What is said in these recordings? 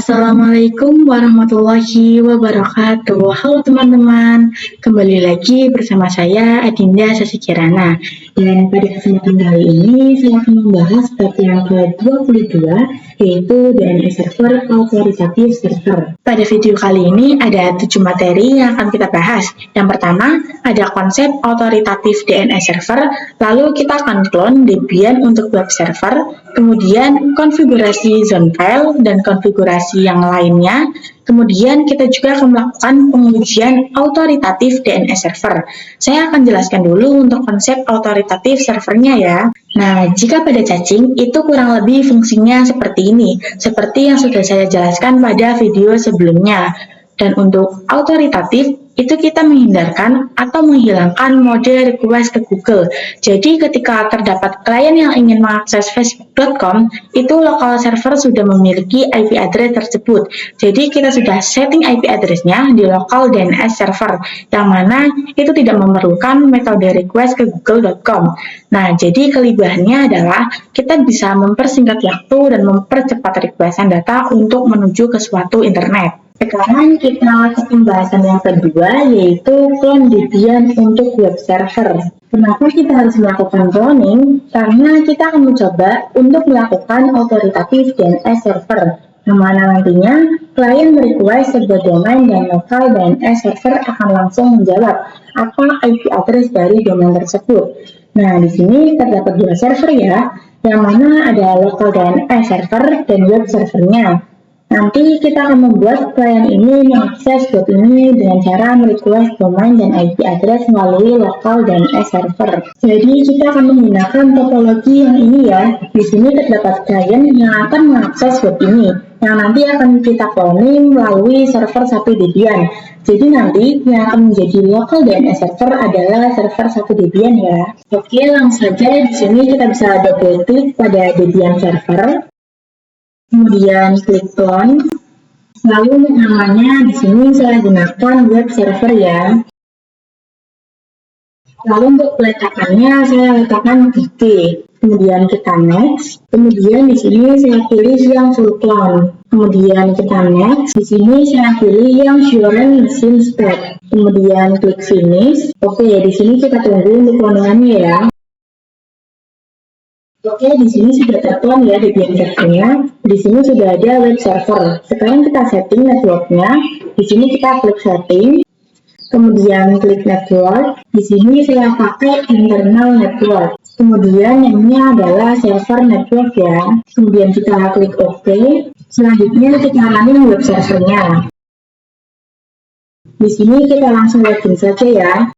Assalamualaikum warahmatullahi wabarakatuh. Halo teman-teman, kembali lagi bersama saya Adinda Sasi Kirana. Dan pada kesempatan kali ini saya akan membahas bab yang ke-22, yaitu DNS Server Authoritative Server. Pada video kali ini ada 7 materi yang akan kita bahas. Yang pertama ada konsep authoritative DNS Server, lalu kita akan clone Debian untuk web server, kemudian konfigurasi zone file dan konfigurasi yang lainnya. Kemudian kita juga akan melakukan pengujian authoritative DNS server. Saya akan jelaskan dulu untuk konsep authoritative servernya ya. Nah, jika pada caching itu kurang lebih fungsinya seperti ini, seperti yang sudah saya jelaskan pada video sebelumnya. Dan untuk authoritative itu kita menghindarkan atau menghilangkan mode request ke Google. Jadi ketika terdapat klien yang ingin mengakses facebook.com, itu local server sudah memiliki IP address tersebut. Jadi kita sudah setting IP address-nya di local DNS server, yang mana itu tidak memerlukan metode request ke google.com. Nah, jadi kelebihannya adalah kita bisa mempersingkat waktu dan mempercepat requestan data untuk menuju ke suatu internet. Sekarang kita ke pembahasan yang kedua, yaitu clone Debian untuk web server. Kenapa kita harus melakukan cloning? Karena kita akan mencoba untuk melakukan authoritative DNS server, yang mana nantinya klien request sebuah domain dan local DNS server akan langsung menjawab apa IP address dari domain tersebut. Nah, di sini terdapat dua server ya, yang mana ada local DNS server dan web servernya. Nanti kita akan membuat klien ini mengakses web ini dengan cara merequest domain dan IP address melalui local DNS server. Jadi kita akan menggunakan topologi yang ini ya. Di sini terdapat klien yang akan mengakses web ini, yang nanti akan kita cloning melalui server 1 Debian. Jadi nanti yang akan menjadi local DNS server adalah server 1 Debian ya. Oke, langsung saja di sini kita bisa double klik pada Debian server. Kemudian klik clone, lalu namanya di sini saya gunakan web server ya. Lalu untuk peletakannya saya letakkan DK. Kemudian kita next. Kemudian di sini saya pilih yang full clone. Kemudian kita next. Di sini saya pilih yang Current Machine Spec. Kemudian klik finish. Oke, di sini kita tunggu untuk cloningannya ya. Oke, di sini sudah terclone ya Debian servernya. Di sini sudah ada web server. Sekarang kita setting networknya. Di sini kita klik setting, kemudian klik network. Di sini saya pakai internal network. Kemudian ini adalah server network ya. Kemudian kita klik OK. Selanjutnya kita running web servernya. Di sini kita langsung login saja ya.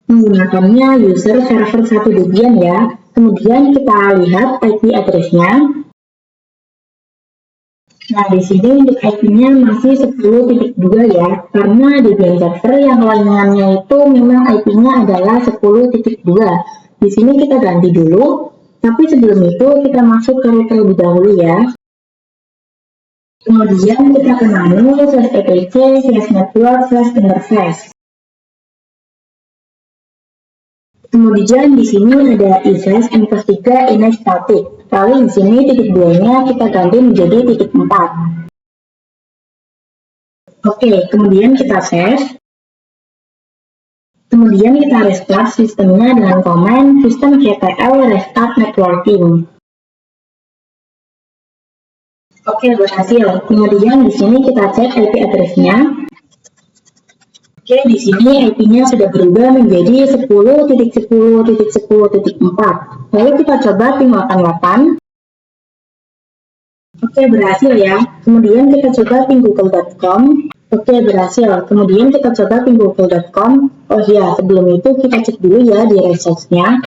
Menggunakannya user server 1 Debian ya. Kemudian kita lihat IP address-nya. Nah, di sini untuk IP-nya masih 10.2 ya. Karena Debian server yang lainnya itu memang IP-nya adalah 10.2. Di sini kita ganti dulu. Tapi sebelum itu kita masuk ke terlebih dahulu ya. Kemudian kita ke menu /etc/network/interface. Kemudian di sini ada ISS M+3 init static. Lalu di sini titik 2-nya kita ganti menjadi titik 4. Oke, kemudian kita save. Kemudian kita restart sistemnya dengan command systemctl restart networking. Oke, berhasil. Kemudian di sini kita cek IP address-nya. Oke, di sini IP-nya sudah berubah menjadi 10.10.10.4. Lalu kita coba ping 88. Oke, berhasil ya. Kemudian kita coba ping google.com. Oke, berhasil. Kemudian kita coba ping google.com. Oh ya, sebelum itu kita cek dulu ya di resource-nya.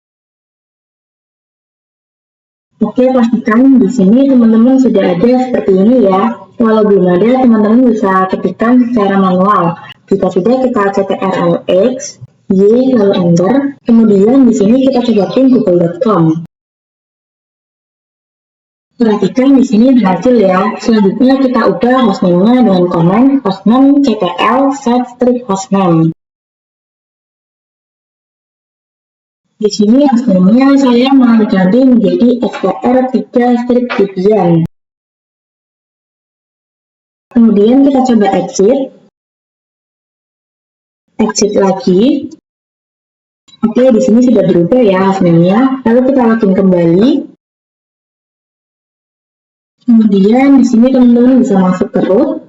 Oke, pastikan di sini teman-teman sudah ada seperti ini ya. Kalau belum ada, teman-teman bisa ketikkan secara manual. Jika sudah, kita ctrl-x, y, lalu enter. Kemudian di sini kita coba ping google.com. Perhatikan di sini berhasil ya. Selanjutnya kita ubah hostname-nya dengan command hostname ctl set strip hostname. Di sini hasilnya saya mau ganti menjadi SPR 3-Debian. Kemudian kita coba exit. Exit lagi. Oke, di sini sudah berubah ya hasilnya. Lalu kita login kembali. Kemudian di sini teman-teman bisa masuk ke root.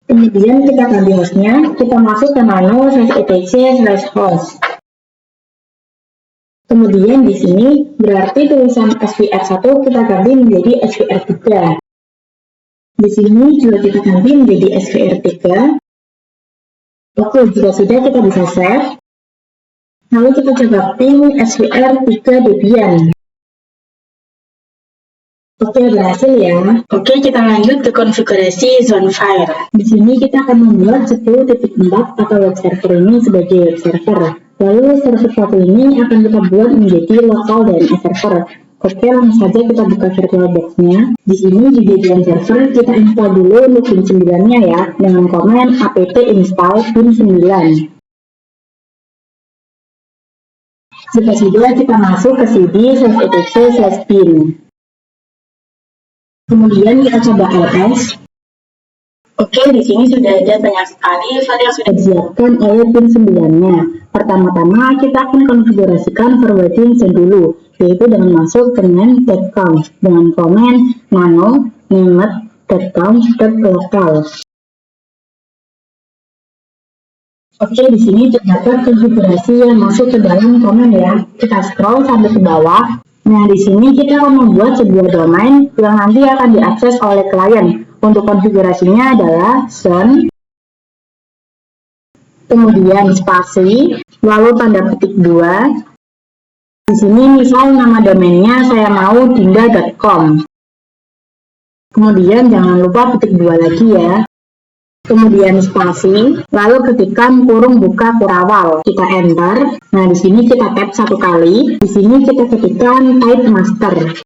Kemudian kita ganti hostnya. Kita masuk ke nano/etc/host. Kemudian di sini berarti tulisan SVR1 kita ganti menjadi SVR3. Di sini juga kita ganti menjadi SVR3. Oke, jika sudah kita bisa save. Lalu kita coba ping SVR3-Debian. Oke, berhasil ya. Oke, kita lanjut ke konfigurasi Zonefire. Di sini kita akan membuat 10.4 atau web server ini sebagai web server. Lalu server satu ini akan kita buat menjadi local DNS server. Oke, langsung saja kita buka VirtualBox-nya. Di sini di bagian server kita install dulu untuk bin 9-nya ya, dengan komen apt install bin 9. Jika sudah, kita masuk ke cd/etc/bin. Kemudian kita coba ls. Oke, di sini sudah ada banyak sekali file yang sudah disiapkan oleh bin 9-nya. Pertama-tama kita akan konfigurasikan forwarding chain dulu, yaitu dengan masuk ke name.conf dengan komen nano named.conf.local. Oke, di sini terdapat konfigurasi yang masuk ke dalam komen ya. Kita scroll sampai ke bawah. Nah, di sini kita akan membuat sebuah domain yang nanti akan diakses oleh klien. Untuk konfigurasinya adalah zone, kemudian spasi, lalu tanda petik 2. Di sini misal nama domainnya saya mau dinda.com. Kemudian jangan lupa petik 2 lagi ya. Kemudian spasi, lalu ketikkan kurung buka kurawal. Kita enter. Nah, di sini kita tap satu kali. Di sini kita ketikkan type master.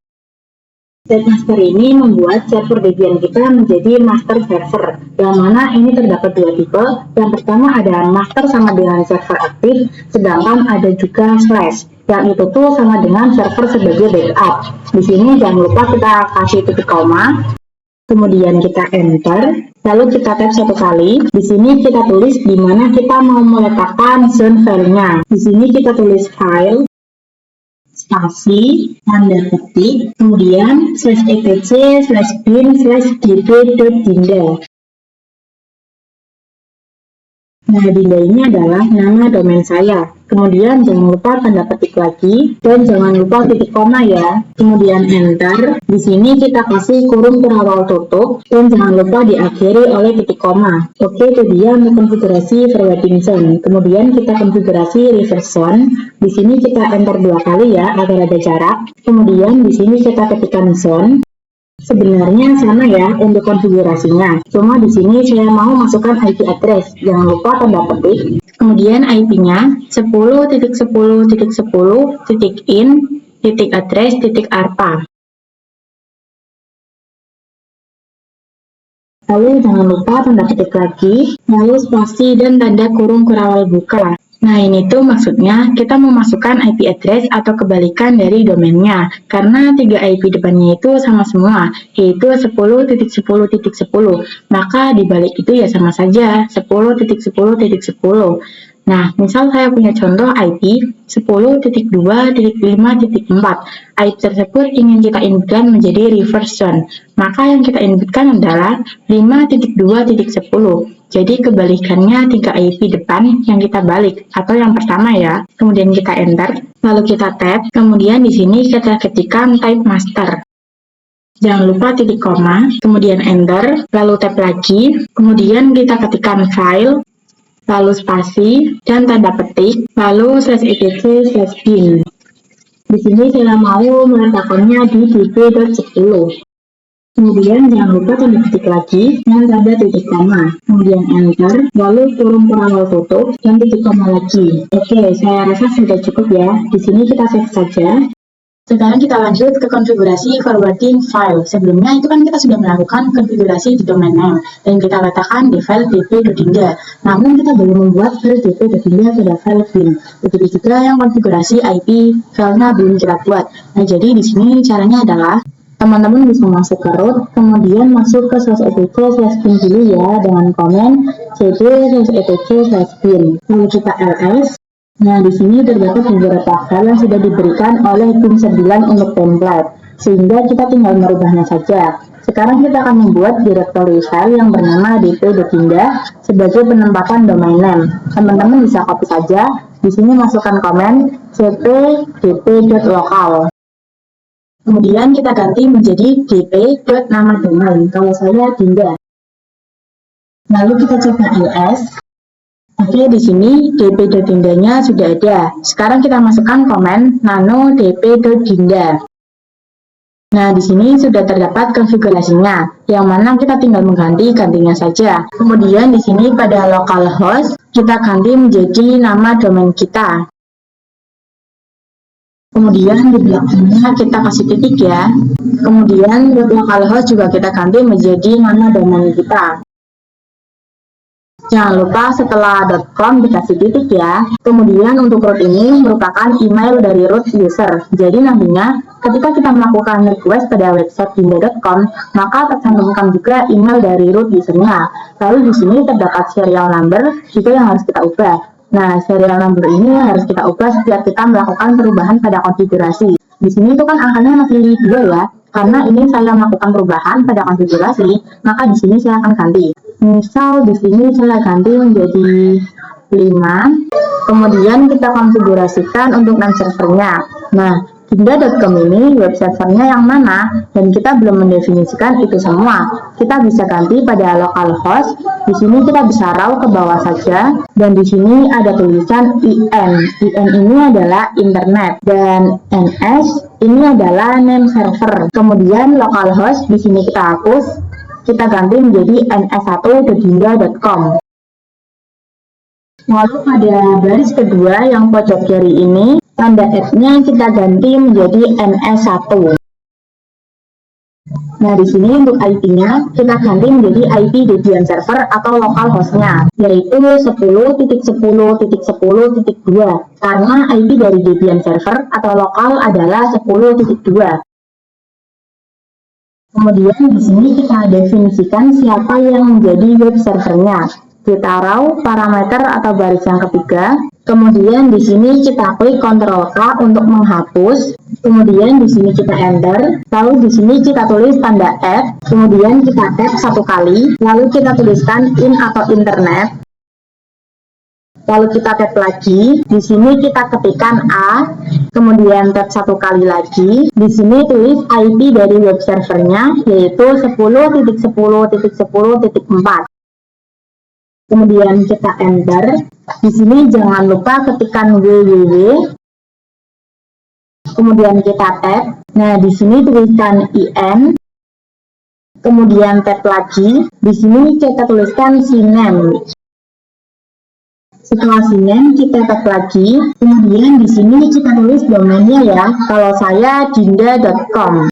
Type master ini membuat server Debian kita menjadi master server, yang mana ini terdapat dua tipe. Yang pertama ada master sama dengan server aktif, sedangkan ada juga slash, yang itu tuh sama dengan server sebagai backup. Di sini jangan lupa kita kasih titik koma, kemudian kita enter, lalu kita tap satu kali. Di sini kita tulis di mana kita mau meletakkan zone filenya. Di sini kita tulis file, spasi, tanda petik, kemudian /etc/bin/db.dinda. Nah, dinda ini adalah nama domain saya. Kemudian jangan lupa tanda petik lagi, dan jangan lupa titik koma ya. Kemudian enter. Di sini kita kasih kurung kurawal tutup, dan jangan lupa diakhiri oleh titik koma. Oke, itu dia untuk konfigurasi forwarding zone. Kemudian kita konfigurasi reverse zone. Di sini kita enter 2 kali ya, agar ada jarak. Kemudian di sini kita ketikkan zone. Sebenarnya sama ya untuk konfigurasinya. Cuma di sini saya mau masukkan IP address. Jangan lupa tanda petik. Kemudian IP-nya 10.10.in.address.arpa. Lalu jangan lupa tanda petik lagi, lalu spasi dan tanda kurung kurawal buka. Nah, ini tuh maksudnya kita memasukkan IP address atau kebalikan dari domainnya, karena 3 IP depannya itu sama semua, yaitu 10.10.10, maka dibalik itu ya sama saja, 10.10.10. Nah, misal saya punya contoh IP 10.2.5.4. IP tersebut ingin kita inputkan menjadi reverse zone, maka yang kita inputkan adalah 5.2.10. Jadi kebalikannya 3 IP depan yang kita balik, atau yang pertama ya. Kemudian kita enter, lalu kita tab, kemudian di sini kita ketikkan type master. Jangan lupa titik koma, kemudian enter, lalu tab lagi, kemudian kita ketikkan file, lalu spasi, dan tanda petik, lalu /etc/bin. Di sini saya mau meletakkannya di db.10. Kemudian jangan lupa tanda petik lagi dan tanda titik koma. Kemudian enter, lalu kurung kurawal tutup dan titik koma lagi. Oke, saya rasa sudah cukup ya. Di sini kita save saja. Sekarang kita lanjut ke konfigurasi forwarding file. Sebelumnya itu kan kita sudah melakukan konfigurasi di domain name dan kita letakkan di file dp.dinda. Namun kita belum membuat file dp.dinda pada file bin. Begitu juga yang konfigurasi IP filenya belum kita buat. Nah, jadi di sini caranya adalah teman-teman bisa masuk ke root, kemudian masuk ke /etc/bin dulu ya dengan komen cd/etc/bin. Lalu kita ls. Nah, di sini terdapat beberapa file yang sudah diberikan oleh tim 9 untuk template, sehingga kita tinggal merubahnya saja. Sekarang kita akan membuat directory file yang bernama dp.dinda sebagai penempatan domain name. Teman-teman bisa copy saja. Di sini masukkan komen cp dp.local. Kemudian kita ganti menjadi dp.nama domain. Kalau saya dinda. Lalu kita coba ls. Oke, di sini dp.dindanya sudah ada. Sekarang kita masukkan komen nano dp.dinda. Nah, di sini sudah terdapat konfigurasinya, yang mana kita tinggal gantinya saja. Kemudian di sini pada localhost kita ganti menjadi nama domain kita. Kemudian di belakangnya kita kasih titik ya. Kemudian localhost juga kita ganti menjadi nama domain kita. Jangan lupa setelah .com dikasih titik ya. Kemudian untuk root ini merupakan email dari root user. Jadi nantinya ketika kita melakukan request pada website dinda.com, maka tercantumkan juga email dari root usernya. Lalu di sini terdapat serial number juga yang harus kita ubah. Nah, serial number ini harus kita ubah setiap kita melakukan perubahan pada konfigurasi. Di sini itu kan angkanya masih 2 ya. Karena ini saya melakukan perubahan pada konfigurasi, maka di sini saya akan ganti. Misal di sini saya ganti menjadi 5. Kemudian kita konfigurasikan untuk name servernya. Nah, dinda.com ini web servernya yang mana, dan kita belum mendefinisikan itu semua. Kita bisa ganti pada localhost. Di sini kita bisa raw ke bawah saja, dan di sini ada tulisan IN. IN ini adalah internet, dan NS ini adalah name server. Kemudian localhost di sini kita hapus, kita ganti menjadi ns1.dinda.com. Lalu pada baris kedua yang pojok kiri ini, tanda @-nya kita ganti menjadi ns1. Nah, di sini untuk IP-nya kita ganti menjadi IP Debian server atau localhost-nya, yaitu 10.10.10.2, karena IP dari Debian server atau lokal adalah 10.2. Kemudian di sini kita definisikan siapa yang menjadi web servernya. Kita raw parameter atau baris yang ketiga. Kemudian di sini kita klik Ctrl K untuk menghapus. Kemudian di sini kita enter. Lalu di sini kita tulis tanda F. Kemudian kita tab 1 kali. Lalu kita tuliskan in atau internet. Lalu kita tab lagi. Di sini kita ketikkan A. Kemudian tab 1 kali lagi. Di sini tulis IP dari web servernya yaitu 10.10.10.4. Kemudian kita enter. Di sini jangan lupa ketikkan www. Kemudian kita tab. Nah, di sini tuliskan IN. Kemudian tab lagi. Di sini kita tuliskan CNAME. Setelah CNAME kita tab lagi. Kemudian di sini kita tulis domainnya ya. Kalau saya dinda.com.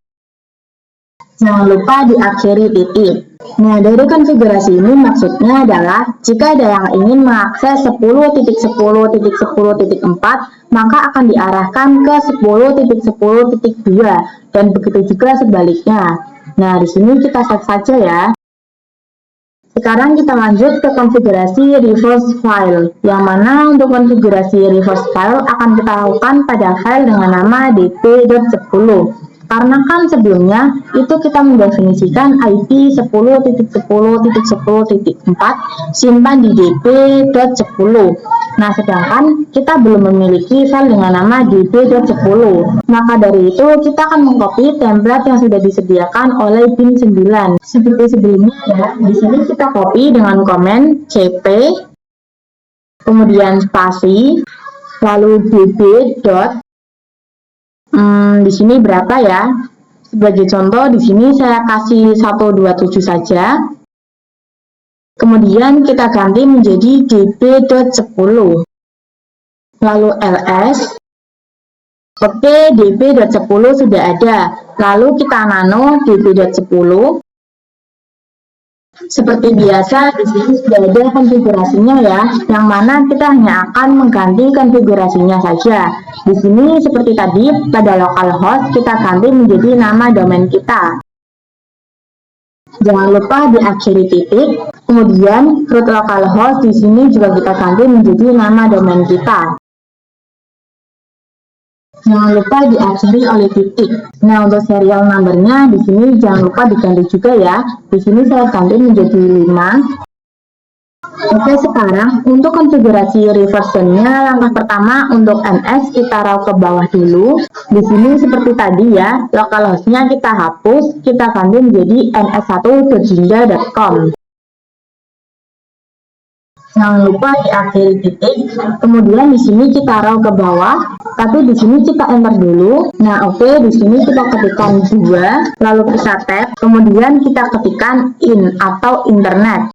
Jangan lupa diakhiri titik. Nah, dari konfigurasi ini maksudnya adalah jika ada yang ingin mengakses 10.10.10.4, maka akan diarahkan ke 10.10.2 dan begitu juga sebaliknya. Nah, di sini kita save saja ya. Sekarang kita lanjut ke konfigurasi reverse file, yang mana untuk konfigurasi reverse file akan kita lakukan pada file dengan nama dp.10. Karena kan sebelumnya itu kita mendefinisikan IP 10.10.10.4 simpan di dp.10. Nah, sedangkan kita belum memiliki file dengan nama dp.10. Maka dari itu kita akan mengcopy template yang sudah disediakan oleh bin 9. Seperti sebelumnya ya, di sini kita copy dengan komen cp, kemudian spasi, lalu db. Di sini berapa ya? Sebagai contoh di sini saya kasih 127 saja. Kemudian kita ganti menjadi db.10. Lalu ls. Oke, db.10 sudah ada. Lalu kita nano db.10. Seperti biasa, di sini sudah ada konfigurasinya ya, yang mana kita hanya akan mengganti konfigurasinya saja. Di sini seperti tadi, pada localhost kita ganti menjadi nama domain kita. Jangan lupa diakhiri titik, kemudian root localhost di sini juga kita ganti menjadi nama domain kita. Jangan lupa diakhiri oleh titik. Nah, untuk serial numbernya di sini jangan lupa diganti juga ya. Di sini saya ganti menjadi 5. Oke, sekarang untuk konfigurasi reversionnya, langkah pertama untuk NS kita raw ke bawah dulu. Di sini seperti tadi ya, localhostnya kita hapus, kita ganti menjadi ns1.jinja.com. Jangan lupa diakhiri titik, kemudian di sini kita raw ke bawah, tapi di sini kita enter dulu. Nah, oke, di sini kita ketikkan 2, lalu kita tab, kemudian kita ketikkan in atau internet.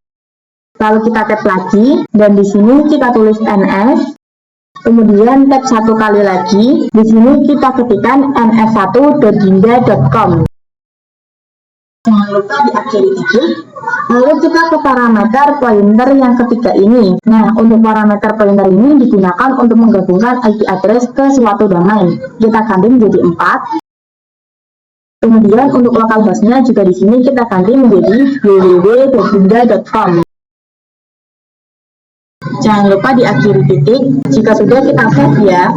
Lalu kita tab lagi, dan di sini kita tulis ns, kemudian tab 1 kali lagi, di sini kita ketikkan ns1.jinja.com. Jangan lupa diakhiri titik. Lalu kita ke parameter pointer yang ketiga ini. Nah, untuk parameter pointer ini digunakan untuk menggabungkan IP address ke suatu domain. Kita ganti menjadi 4. Kemudian untuk localhostnya juga di sini kita ganti menjadi www.jinja.com. Jangan lupa diakhiri titik. Jika sudah, kita save ya.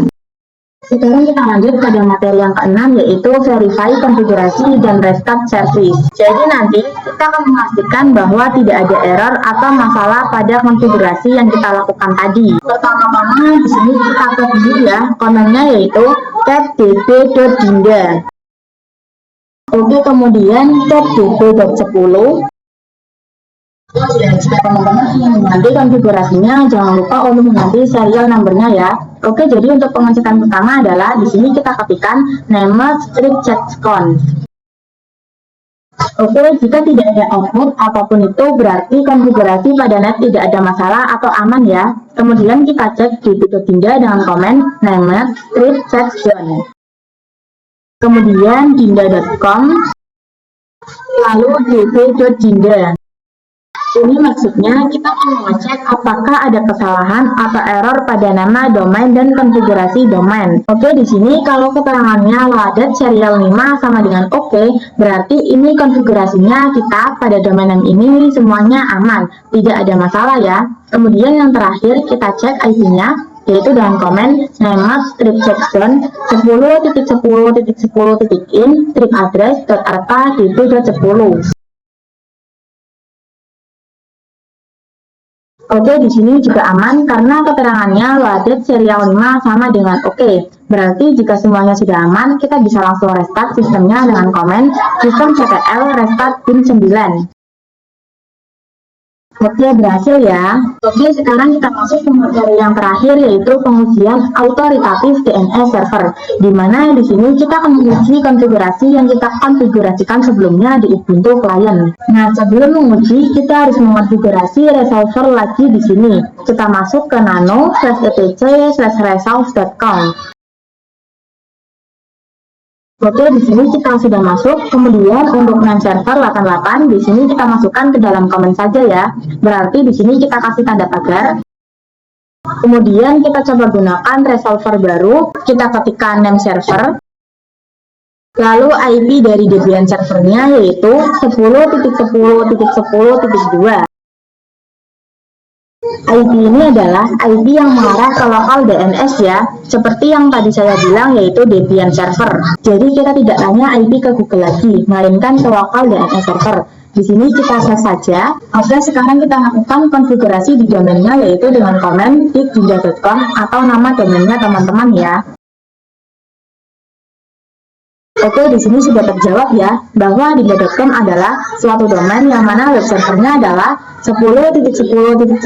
Sekarang kita lanjut pada materi yang keenam, yaitu verify konfigurasi dan restart service. Jadi nanti kita akan memastikan bahwa tidak ada error atau masalah pada konfigurasi yang kita lakukan tadi. Pertama-tama di sini kita cek dulu ya, komennya yaitu cat db.jinja. Oke, kemudian cat db.10. Dan jika teman-teman ingin mengganti konfigurasinya, jangan lupa untuk mengganti serial numbernya ya. Oke, jadi untuk pengecekan pertama adalah di sini kita ketikkan name strip checkcon. Oke, jika tidak ada output apapun itu berarti konfigurasi pada net tidak ada masalah atau aman ya. Kemudian kita cek db.jinja dengan komen name strip checkcon. Kemudian jinja.com, lalu db.jinja. Ini maksudnya kita akan mengecek apakah ada kesalahan atau error pada nama domain dan konfigurasi domain. Oke, di sini kalau keterangannya loaded serial 5 sama dengan oke, berarti ini konfigurasinya kita pada domain yang ini semuanya aman, tidak ada masalah ya. Kemudian yang terakhir kita cek IP-nya, yaitu dengan komen name strip checkzone 10.10.10.in strip address.arta db.10. Oke, di sini juga aman karena keterangannya loaded serial 5 sama dengan oke. Berarti jika semuanya sudah aman, kita bisa langsung restart sistemnya dengan komen systemctl restart pin 9. Oke, berhasil ya. Oke, sekarang kita masuk ke materi yang terakhir, yaitu pengujian autoritatif DNS server. Di mana di sini kita akan menguji konfigurasi yang kita konfigurasikan sebelumnya di Ubuntu client. Nah, sebelum menguji, kita harus mengonfigurasi resolver lagi di sini. Kita masuk ke nano/etc/resolve.com. Oke, di sini kita sudah masuk. Kemudian untuk name server 88 di sini kita masukkan ke dalam komen saja ya. Berarti di sini kita kasih tanda pagar. Kemudian kita coba gunakan resolver baru. Kita ketikkan name server. Lalu IP dari Debian servernya yaitu 10.10.10.2. IP ini adalah IP yang mengarah ke lokal DNS ya, seperti yang tadi saya bilang yaitu Debian server. Jadi kita tidak tanya IP ke Google lagi, melainkan ke lokal DNS server. Di sini kita save saja. Oke, sekarang kita lakukan konfigurasi di domainnya yaitu dengan komen jinja.com atau nama domainnya teman-teman ya. Oke, di sini sudah terjawab ya, bahwa dinda.com adalah suatu domain yang mana web servernya adalah 10.10.10.4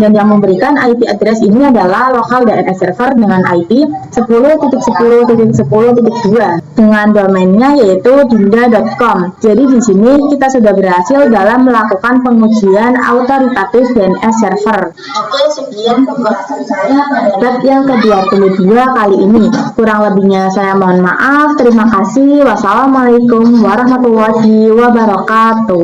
dan yang memberikan IP address ini adalah local DNS server dengan IP 10.10.10.2 dengan domainnya yaitu dinda.com. Jadi di sini kita sudah berhasil dalam melakukan pengujian autoritatif DNS server. Oke, sekian pembahasan saya pada bab yang ke-22 kali ini. Kurang lebihnya saya mohon maaf. Terima kasih. Wassalamualaikum warahmatullahi wabarakatuh.